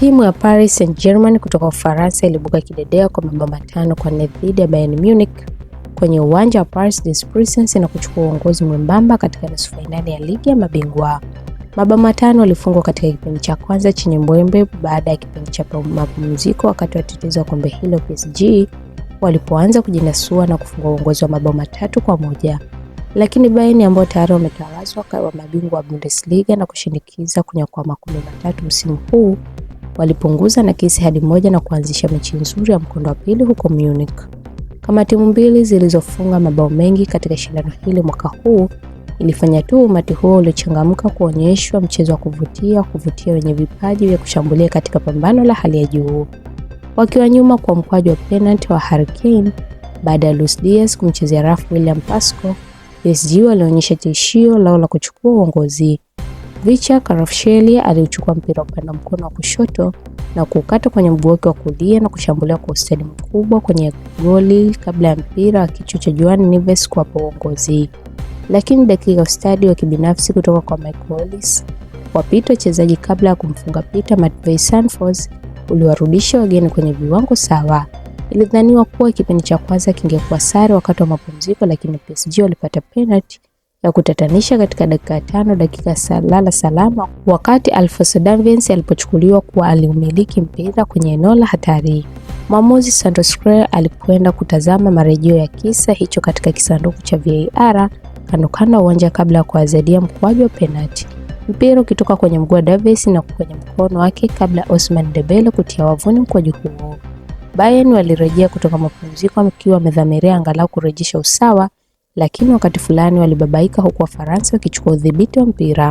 Timu ya Paris Saint-Germain kutoka Ufaransa ilibuka kidedea kwa mabao 5-4 dhidi ya Bayern Munich kwenye uwanja wa Parc des Princes na kuchukua uongozi mwembamba katika nusu fainali ya ligi ya mabingwa. Mabao 5 yalifungwa katika kipindi cha kwanza chenye mbwembe baada ya kipindi cha mapumziko, wakati watetezi wa kombe hilo PSG walipoanza kujinasua na kufunga uongozi wa mabao 3-1. Lakini Bayern ambao tayari wametawazwa kama mabingwa wa Bundesliga na kushinikiza kunyakua makombe 3 msimu huu, walipunguza nakisi hadi 1 na kuanzisha mechi nzuri ya mkondo wa pili huko Munich. Kama timu mbili zilizofunga mabao mengi katika shindano hili mwaka huu, ilifanya tu umati huo uliochangamka kuonyeshwa mchezo wa kuvutia wenye vipaji vya kushambulia katika pambano la hali ya juu. Wakiwa nyuma kwa mkwaju wa penalty wa Harry Kane baada ya Luis Diaz kumchezea rafu William Pasco, PSG walionyesha tishio lao la kuchukua uongozi. Vicha Kvaratskhelia aliuchukua mpira upande wa mkono wa kushoto na kuukata kwenye mguu wake wa kulia na kushambulia kwa ustadi mkubwa kwenye goli kabla ya mpira wa kichwa cha Joao Neves kuwapa uongozi. Lakini dakika ustadi wa kibinafsi kutoka kwa Michael Olise wapita wachezaji kabla ya kumfunga Peter Matvei Sanford uliwarudisha wageni kwenye viwango sawa. Ilidhaniwa kuwa kipindi cha kwanza kingekuwa sare wakati wa mapumziko, lakini PSG walipata penalty ya kutatanisha katika dakika 5, dakika salama, wakati Alphonso Davies alipochukuliwa kuwa aliumiliki mpira kwenye eneo la hatari. Mwamuzi Sandro Schürrle alikwenda kutazama marejeo ya kisa hicho katika kisanduku cha VAR kando uwanja kabla ya kuadhidia mkwaju wa penalty, mpira ukitoka kwenye mguu wa Davies na kwenye mkono wake kabla Ousmane Dembele kutia wavuni mkwaju huo. Bayern walirejea kutoka mapumziko wakiwa wamedhamiria angalau kurejesha usawa, lakini wakati fulani walibabaika huku Wafaransa wakichukua udhibiti wa mpira.